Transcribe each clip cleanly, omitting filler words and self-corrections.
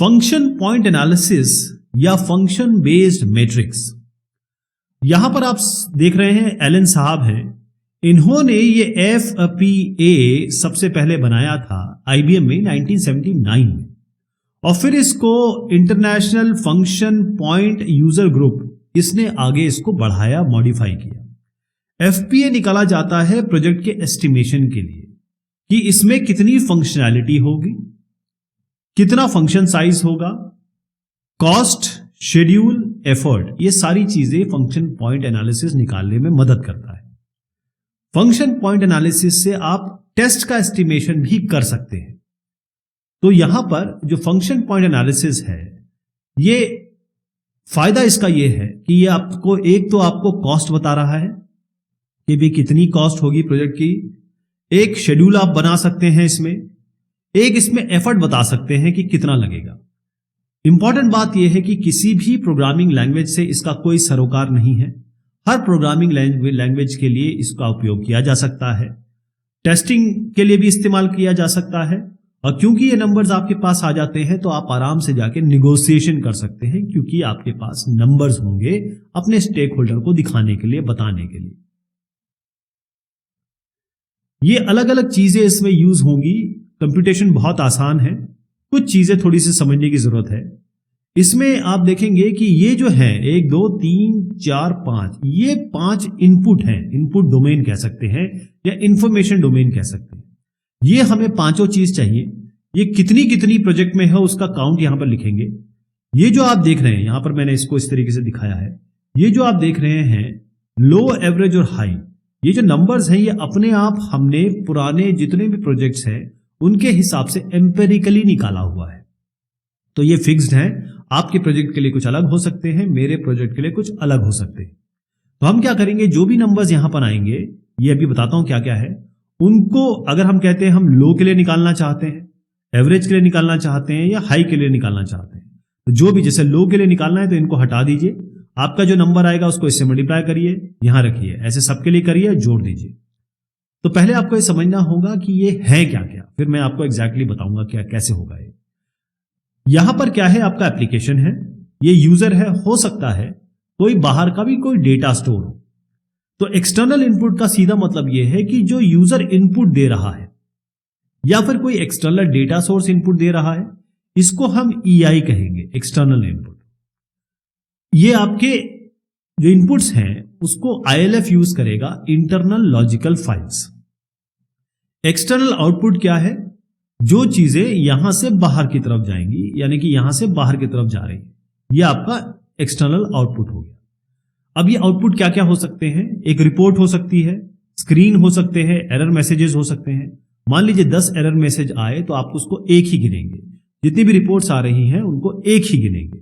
Function point analysis या function based matrix. यहां पर आप देख रहे हैं एलन साहब हैं, इन्होंने ये FPA सबसे पहले बनाया था IBM में 1979 में, और फिर इसको international function point user group इसने आगे इसको बढ़ाया, मॉडिफाई किया। FPA निकाला जाता है प्रोजेक्ट के एस्टिमेशन के लिए कि इसमें कितनी फंक्शनैलिटी होगी, कितना फंक्शन साइज होगा, कॉस्ट, शेड्यूल, एफर्ट, ये सारी चीजें फंक्शन पॉइंट एनालिसिस निकालने में मदद करता है। फंक्शन पॉइंट एनालिसिस से आप टेस्ट का एस्टिमेशन भी कर सकते हैं। तो यहां पर जो फंक्शन पॉइंट एनालिसिस है, ये फायदा इसका ये है कि ये आपको एक तो आपको कॉस्ट बता रहा है कि भी कितनी कॉस्ट होगी प्रोजेक्ट की, एक शेड्यूल आप बना सकते हैं इसमें, एक इसमें एफर्ट बता सकते हैं कि कितना लगेगा। इंपॉर्टेंट बात यह है कि किसी भी प्रोग्रामिंग लैंग्वेज से इसका कोई सरोकार नहीं है। हर प्रोग्रामिंग लैंग्वेज के लिए इसका उपयोग किया जा सकता है, टेस्टिंग के लिए भी इस्तेमाल किया जा सकता है, और क्योंकि ये नंबर्स आपके पास आ जाते हैं तो आप आराम से जाके निगोशिएशन कर सकते हैं, क्योंकि आपके पास नंबर्स होंगे अपने स्टेक होल्डर को दिखाने के लिए, बताने के लिए। ये अलग अलग चीजें इसमें यूज होंगी। कंप्यूटेशन बहुत आसान है, कुछ चीजें थोड़ी सी समझने की जरूरत है। इसमें आप देखेंगे कि ये जो है 1 2 3 4 5, ये 5 इनपुट हैं, इनपुट डोमेन कह सकते हैं या इंफॉर्मेशन डोमेन कह सकते हैं। ये हमें पांचों चीज चाहिए। ये कितनी कितनी प्रोजेक्ट में है उसका काउंट यहां पर लिखेंगे। ये जो आप देख रहे हैं, यहां पर मैंने इसको इस तरीके से दिखाया है, ये जो आप देख रहे हैं लो, एवरेज और हाई, ये जो नंबर्स हैं ये अपने आप हमने पुराने जितने भी प्रोजेक्ट्स हैं उनके हिसाब से एम्पेरिकली निकाला हुआ है। तो ये फिक्स्ड है, आपके प्रोजेक्ट के लिए कुछ अलग हो सकते हैं, मेरे प्रोजेक्ट के लिए कुछ अलग हो सकते हैं। तो हम क्या करेंगे, जो भी नंबर्स यहां पर आएंगे, ये अभी बताता हूं क्या क्या है, उनको अगर हम कहते हैं हम लो के लिए निकालना चाहते हैं, एवरेज के लिए निकालना चाहते हैं या हाई के लिए निकालना चाहते हैं, तो जो भी, जैसे लो के लिए निकालना है तो इनको हटा दीजिए, आपका जो नंबर आएगा उसको इससे मल्टीप्लाई करिए, यहां रखिए, ऐसे सबके लिए करिए, जोड़ दीजिए। तो पहले आपको ये समझना होगा कि ये है क्या क्या, फिर मैं आपको एग्जैक्टली बताऊंगा क्या कैसे होगा ये। यहां पर क्या है, आपका एप्लीकेशन है, ये यूजर है, हो सकता है कोई बाहर का भी कोई डेटा स्टोर हो। तो एक्सटर्नल इनपुट का सीधा मतलब यह है कि जो यूजर इनपुट दे रहा है या फिर कोई एक्सटर्नल डेटा सोर्स इनपुट दे रहा है, इसको हम EI कहेंगे, एक्सटर्नल इनपुट। ये आपके जो इनपुट्स हैं उसको ILF यूज करेगा, internal logical files. External output क्या है, जो चीजें यहां से बाहर की तरफ जाएंगी, यानी कि यहां से बाहर की तरफ जा रही है, यह आपका एक्सटर्नल आउटपुट हो गया। अब ये आउटपुट क्या क्या हो सकते हैं, एक रिपोर्ट हो सकती है, स्क्रीन हो सकते हैं, एरर मैसेजेस हो सकते हैं। मान लीजिए 10 एरर मैसेज आए तो आप उसको एक ही गिनेंगे, जितनी भी रिपोर्ट्स आ रही हैं उनको एक ही गिनेंगे।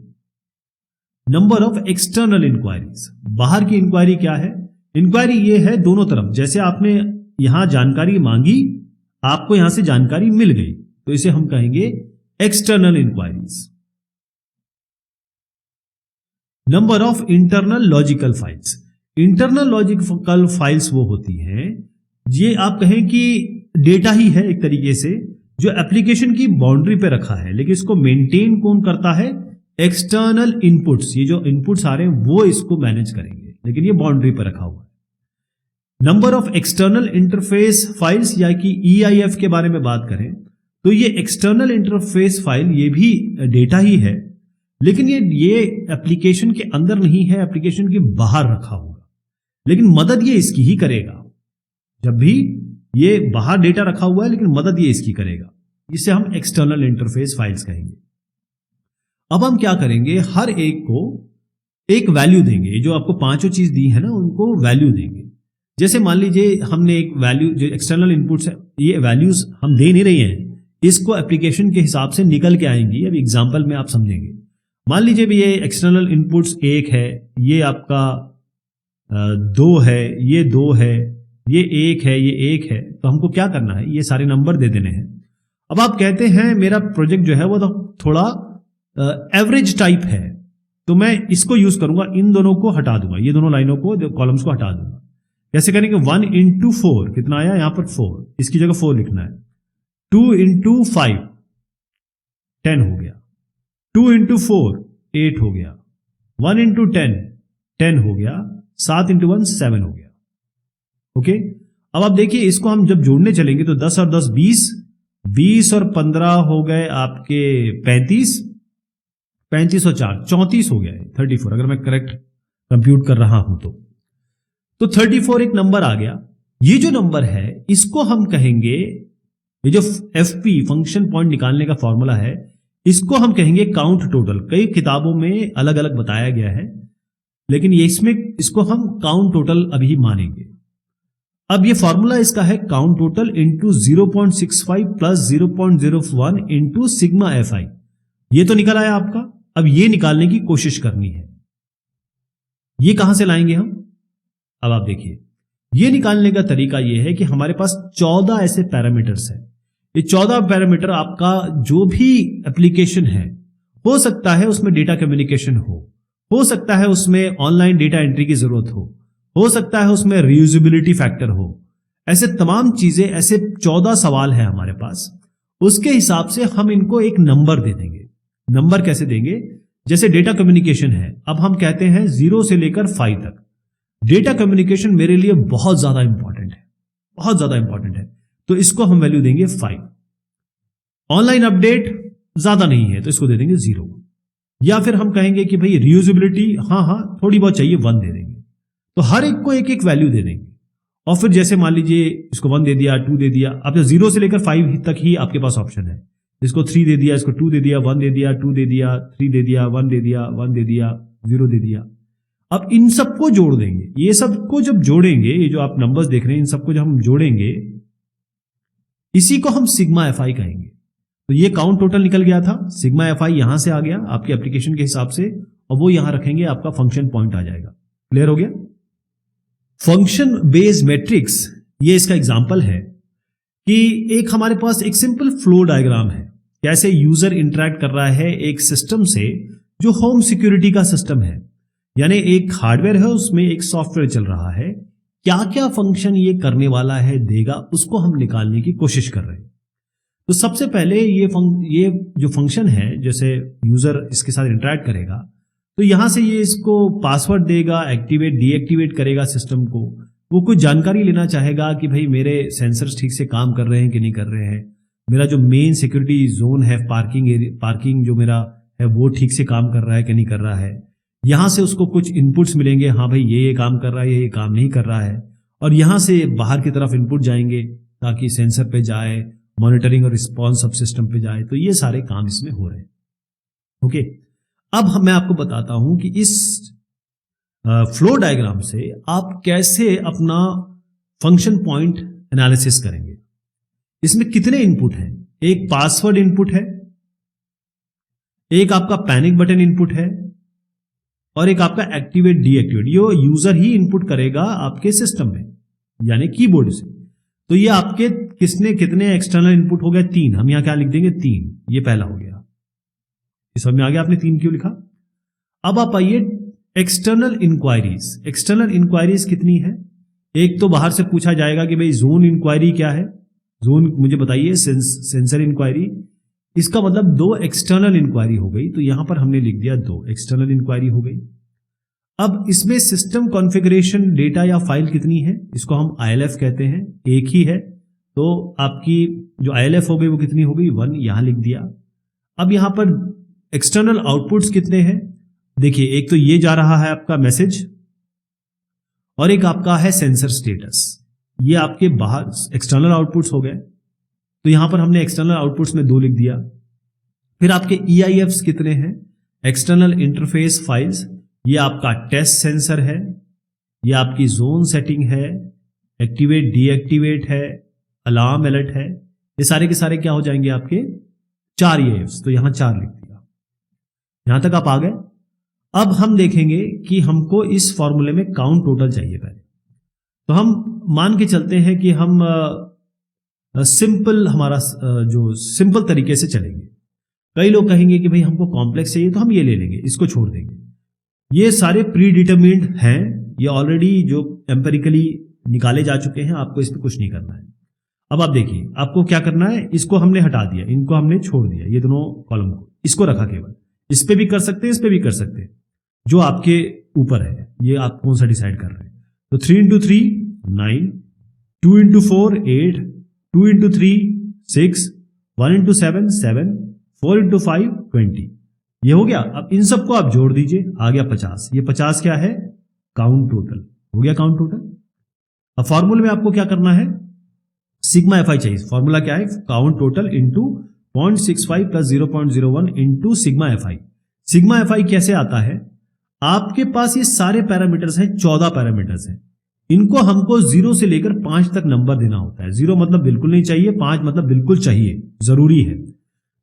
नंबर ऑफ एक्सटर्नल इंक्वायरीज, बाहर की इंक्वायरी क्या है, इंक्वायरी ये है दोनों तरफ, जैसे आपने यहां जानकारी मांगी, आपको यहां से जानकारी मिल गई, तो इसे हम कहेंगे external inquiries. Number of internal logical files, internal logical files वो होती हैं, ये आप कहें कि डेटा ही है एक तरीके से, जो एप्लीकेशन की बाउंड्री पे रखा है, लेकिन इसको मेंटेन कौन करता है, एक्सटर्नल इनपुट्स। ये जो इनपुट्स आ रहे हैं वो इसको मैनेज करेंगे, लेकिन ये बाउंड्री पे रखा हुआ है। Number of external interface files, या कि EIF के बारे में बात करें तो ये एक्सटर्नल इंटरफेस फाइल, ये भी डेटा ही है, लेकिन ये एप्लीकेशन के अंदर नहीं है, एप्लीकेशन के बाहर रखा होगा, लेकिन मदद ये इसकी ही करेगा। जब भी ये बाहर डेटा रखा हुआ है लेकिन मदद ये इसकी करेगा, इसे हम एक्सटर्नल इंटरफेस फाइल्स कहेंगे। अब हम क्या करेंगे, हर एक को एक वैल्यू देंगे, जो आपको पांचों चीज दी है ना उनको वैल्यू देंगे। जैसे मान लीजिए हमने एक वैल्यू, जो एक्सटर्नल इनपुट्स है, ये वैल्यूज हम दे नहीं रहे हैं, इसको एप्लीकेशन के हिसाब से निकल के आएंगी। अब एग्जांपल में आप समझेंगे। मान लीजिए भी ये एक्सटर्नल इनपुट्स 1 है, ये आपका 2 है, ये 2 है, ये 1 है, ये 1 है, तो हमको क्या करना है, ये सारे नंबर दे देने हैं। अब आप कहते हैं मेरा प्रोजेक्ट जो है वो तो थोड़ा एवरेज टाइप है, तो मैं इसको यूज करूंगा, इन दोनों को हटा दूंगा, ये दोनों लाइनों को, कॉलम्स को हटा दूंगा। कैसे करेंगे, 1 into 4 कितना आया, यहां पर 4, इसकी जगह 4 लिखना है। 2 into 5 10 हो गया। 2 इंटू 4 8 हो गया, 1 इंटू 10 10 हो गया, 7 इंटू 1 7 हो गया। ओके, अब आप देखिए इसको हम जब जोड़ने चलेंगे तो 10 और 10 20, 20 और 15 हो गए आपके 35, 35 और 4 34 हो गया है, 34 अगर मैं करेक्ट कंप्यूट कर रहा हूं तो 34 एक नंबर आ गया। ये जो नंबर है इसको हम कहेंगे, ये जो एफपी फंक्शन पॉइंट निकालने का फॉर्मूला है इसको हम कहेंगे काउंट टोटल। कई किताबों में अलग अलग बताया गया है, लेकिन ये इसमें इसको हम काउंट टोटल अभी मानेंगे। अब ये फॉर्मूला इसका है count total into 0.65 plus 0.01 into sigma F I. ये तो निकल आया आपका। अब ये निकालने की कोशिश करनी है। ये कहां से लाएंगे हम? अब आप देखिए, ये निकालने का तरीका ये है कि हमारे पास 14 ऐसे पैरामीटर्स हैं। ये 14 पैरामीटर आपका जो भी एप्लीकेशन है, हो सकता है उसमें डेटा कम्युनिकेशन हो सकता है उसमें ऑनलाइन डेटा एंट्री की जरूरत हो सकता है उसमें रीयूजेबिलिटी फैक्टर हो, ऐसे तमाम चीजें, ऐसे 14 सवाल है हमारे पास। उसके हिसाब से हम इनको एक नंबर दे देंगे। नंबर कैसे देंगे? जैसे डेटा कम्युनिकेशन है, अब हम कहते हैं 0 से लेकर 5 तक। डेटा कम्युनिकेशन मेरे लिए बहुत ज्यादा इंपॉर्टेंट है, बहुत ज्यादा इंपॉर्टेंट है, तो इसको हम वैल्यू देंगे 5। ऑनलाइन अपडेट ज्यादा नहीं है तो इसको दे देंगे 0। या फिर हम कहेंगे कि भाई रीयूजेबिलिटी हाँ थोड़ी बहुत चाहिए, 1 दे देंगे। तो हर एक को एक एक वैल्यू दे देंगे। और फिर जैसे मान लीजिए इसको 1 दे दिया, 2 दे दिया, अब 0 से लेकर 5 तक ही आपके पास ऑप्शन है। इसको 3 दे दिया, इसको 2 दे दिया, 1 दे दिया, 2 दे दिया, 3 दे दिया, 1 दे दिया, 1 दे दिया, 0 दे दिया। अब इन सबको जोड़ देंगे। ये सबको जब जोड़ेंगे, ये जो आप नंबर्स देख रहे हैं, इन सबको जब हम जोड़ेंगे, इसी को हम सिग्मा एफ आई कहेंगे। तो ये काउंट टोटल निकल गया था, सिग्मा एफ आई यहां से आ गया आपके एप्लीकेशन के हिसाब से, और वो यहां रखेंगे, आपका फंक्शन पॉइंट आ जाएगा। क्लियर हो गया? फंक्शन बेस्ड मैट्रिक्स, ये इसका एग्जांपल है कि एक हमारे पास एक सिंपल फ्लो डायग्राम है, कैसे यूजर इंटरैक्ट कर रहा है एक सिस्टम से जो होम सिक्योरिटी का सिस्टम है। यानी एक हार्डवेयर है, उसमें एक सॉफ्टवेयर चल रहा है, क्या क्या फंक्शन ये करने वाला है देगा, उसको हम निकालने की कोशिश कर रहे हैं। तो सबसे पहले ये जो फंक्शन है, जैसे यूजर इसके साथ इंटरैक्ट करेगा, तो यहां से ये इसको पासवर्ड देगा, एक्टिवेट डीएक्टिवेट करेगा सिस्टम को। वो कुछ जानकारी लेना चाहेगा कि भाई मेरे सेंसर्स ठीक से काम कर रहे हैं कि नहीं कर रहे हैं, मेरा जो मेन सिक्योरिटी जोन है, पार्किंग जो मेरा है वो ठीक से काम कर रहा है कि नहीं कर रहा है। यहां से उसको कुछ इनपुट्स मिलेंगे, हाँ भाई ये काम कर रहा है, ये काम नहीं कर रहा है, और यहां से बाहर की तरफ इनपुट जाएंगे ताकि सेंसर पे जाए, मॉनिटरिंग और रिस्पॉन्स सब सिस्टम पे जाए। तो ये सारे काम इसमें हो रहे हैं। ओके, अब मैं आपको बताता हूं कि इस फ्लो डायग्राम से आप कैसे अपना फंक्शन पॉइंट एनालिसिस करेंगे। इसमें कितने इनपुट हैं? एक पासवर्ड इनपुट है, एक आपका पैनिक बटन इनपुट है, और एक आपका एक्टिवेट डीएक्टिवेट। ये यूजर ही इनपुट करेगा आपके सिस्टम में, यानी कीबोर्ड से। तो ये आपके कितने एक्सटर्नल इनपुट हो गए? 3। हम यहां क्या लिख देंगे? 3। ये पहला हो गया। इस समझ में आ गया आपने 3 क्यों लिखा? अब आप आइए एक्सटर्नल इंक्वायरीज। एक्सटर्नल इंक्वायरीज कितनी है? एक तो बाहर से पूछा जाएगा कि भाई जोन इंक्वायरी क्या है, जोन मुझे बताइए। सेंसर इंक्वायरी, इसका मतलब 2 एक्सटर्नल इंक्वायरी हो गई, तो यहां पर हमने लिख दिया 2 एक्सटर्नल इंक्वायरी हो गई। अब इसमें सिस्टम कॉन्फ़िगरेशन डेटा या फाइल कितनी है? इसको हम ILF कहते हैं, एक ही है, तो आपकी जो ILF हो गई वो कितनी हो गई? 1, यहां लिख दिया। अब यहां पर एक्सटर्नल आउटपुट्स कितने हैं? देखिए, एक तो ये जा रहा है आपका मैसेज, और एक आपका है सेंसर स्टेटस। ये आपके बाहर एक्सटर्नल आउटपुट्स हो गए, तो यहां पर हमने एक्सटर्नल आउटपुट्स में 2 लिख दिया। फिर आपके EIFs कितने हैं? External interface files. ये आपका टेस्ट सेंसर है, ये आपकी जोन सेटिंग है, एक्टिवेट डीएक्टिवेट है, अलार्म अलर्ट है। ये सारे के सारे क्या हो जाएंगे आपके? 4 EIFs। तो यहां 4 लिख दिया। यहां तक आप आ गए। अब हम देखेंगे कि हमको इस फॉर्मूले में काउंट टोटल चाहिए पहले। तो हम मान के चलते हैं कि हम हमारा जो सिंपल तरीके से चलेंगे। कई लोग कहेंगे कि भाई हमको कॉम्प्लेक्स चाहिए, तो हम ये ले लेंगे, इसको छोड़ देंगे। ये सारे प्री डिटरमिन्ड हैं, ये ऑलरेडी जो एम्पेरिकली निकाले जा चुके हैं, आपको इस पर कुछ नहीं करना है। अब आप देखिए, आपको क्या करना है, इसको हमने हटा दिया, इनको हमने छोड़ दिया, ये दोनों कॉलम को, इसको रखा केवल। इस पे भी कर सकते हैं, इस पे भी कर सकते हैं, जो आपके ऊपर है, ये आप कौन सा डिसाइड कर रहे हैं। तो 3 into 3 9, 2 into 4 8, 2 into 3 6, 1 into 7 7, 4 into 5 20। ये हो गया। अब इन सबको आप जोड़ दीजिए, आ गया 50। ये 50 क्या है? Count total. हो गया काउंट टोटल। अब फॉर्मूले में आपको क्या करना है? सिग्मा एफ आई चाहिए। फॉर्मूला क्या है? Count total into 0.65 plus 0.01 into sigma F I. Sigma F I कैसे आता है? आपके पास ये सारे पैरामीटर्स हैं, 14 पैरामीटर्स हैं। इनको हमको 0 से लेकर 5 तक नंबर देना होता है। 0 मतलब बिल्कुल नहीं चाहिए, 5 मतलब बिल्कुल चाहिए, जरूरी है।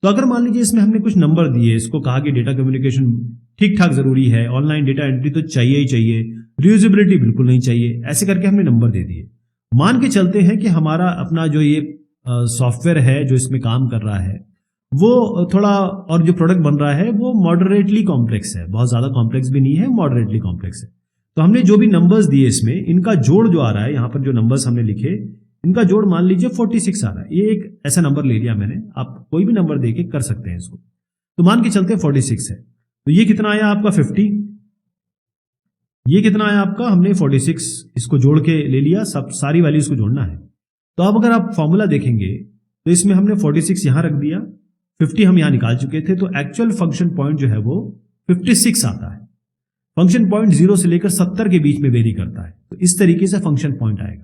तो अगर मान लीजिए इसमें हमने कुछ नंबर दिए, इसको कहा कि डेटा कम्युनिकेशन ठीक ठाक जरूरी है, ऑनलाइन डेटा एंट्री तो चाहिए ही चाहिए, रियूजेबिलिटी बिल्कुल नहीं चाहिए, ऐसे करके हमने नंबर दे दिए। मान के चलते हैं कि हमारा अपना जो ये सॉफ्टवेयर है जो इसमें काम कर रहा है वो थोड़ा, और जो प्रोडक्ट बन रहा है वो मॉडरेटली कॉम्प्लेक्स है, बहुत ज्यादा कॉम्प्लेक्स भी नहीं है, मॉडरेटली कॉम्प्लेक्स है। तो हमने जो भी नंबर्स दिए इसमें, इनका जोड़ जो आ रहा है, यहां पर जो नंबर्स हमने लिखे, इनका जोड़ मान लीजिए 46 आ रहा है। ये एक ऐसा नंबर ले लिया मैंने, आप कोई भी नंबर देके कर सकते हैं इसको। तो मान के चलते 46 है, तो ये कितना आया आपका 50, ये कितना आया आपका, हमने 46 इसको जोड़ के ले लिया, सब सारी वैल्यूज को जोड़ना है। तो अब अगर आप फॉर्मूला देखेंगे तो इसमें हमने 46 यहां रख दिया, 50 हम यहां निकाल चुके थे, तो एक्चुअल फंक्शन पॉइंट जो है वो 56 आता है। फंक्शन पॉइंट 0 से लेकर 70 के बीच में वेरी करता है, तो इस तरीके से फंक्शन पॉइंट आएगा।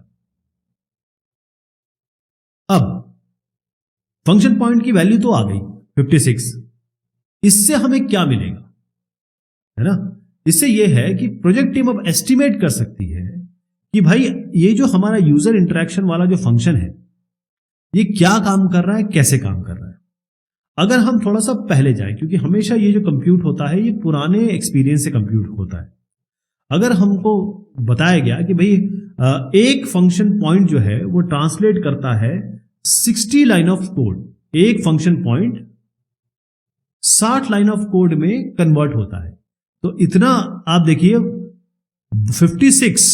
अब फंक्शन पॉइंट की वैल्यू तो आ गई 56, इससे हमें क्या मिलेगा, है ना? इससे यह है कि प्रोजेक्ट टीम अब एस्टिमेट कर सकती है कि भाई ये जो हमारा यूजर इंटरेक्शन वाला जो फंक्शन है ये क्या काम कर रहा है, कैसे काम कर रहा है। अगर हम थोड़ा सा पहले जाएं, क्योंकि हमेशा ये जो कंप्यूट होता है ये पुराने एक्सपीरियंस से कंप्यूट होता है। अगर हमको बताया गया कि भाई एक फंक्शन पॉइंट जो है वो ट्रांसलेट करता है 60 लाइन ऑफ कोड, एक function point 60 line of code में कन्वर्ट होता है, तो इतना आप देखिए 56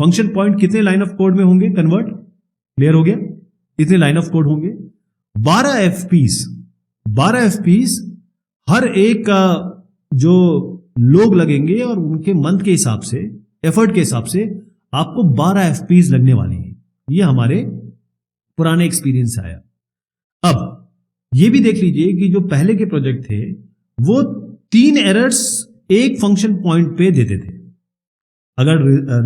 फंक्शन पॉइंट कितने लाइन ऑफ कोड में होंगे कन्वर्ट, क्लियर हो गया? इतने लाइन ऑफ कोड होंगे। 12 एफपीस हर एक का जो लोग लगेंगे और उनके मंथ के हिसाब से, एफर्ट के हिसाब से आपको 12 एफपीस लगने वाली है। ये हमारे पुराने एक्सपीरियंस से आया। अब ये भी देख लीजिए कि जो पहले के प्रोजेक्ट थे वो 3 एरर्स एक फंक्शन पॉइंट पे देते थे, अगर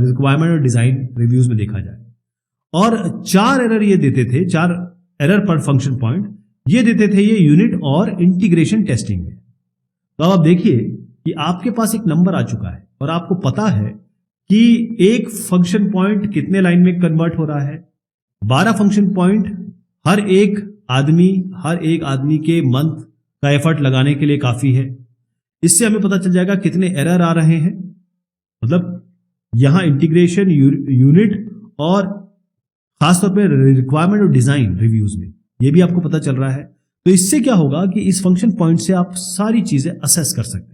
रिक्वायरमेंट और डिजाइन रिव्यूज में देखा जाए, और 4 एरर ये देते थे, 4 एरर पर फंक्शन पॉइंट ये देते थे ये यूनिट और इंटीग्रेशन टेस्टिंग में। तो अब आप देखिए कि आपके पास एक नंबर आ चुका है और आपको पता है कि एक फंक्शन पॉइंट कितने लाइन में कन्वर्ट हो रहा है। 12 फंक्शन पॉइंट हर एक आदमी के मंथ का एफर्ट लगाने के लिए काफी है। इससे हमें पता चल जाएगा कितने एरर आ रहे हैं, मतलब यहां इंटीग्रेशन, यूनिट और खासतौर पे रिक्वायरमेंट और डिजाइन रिव्यूज में ये भी आपको पता चल रहा है। तो इससे क्या होगा कि इस फंक्शन पॉइंट से आप सारी चीजें असेस कर सकते हैं।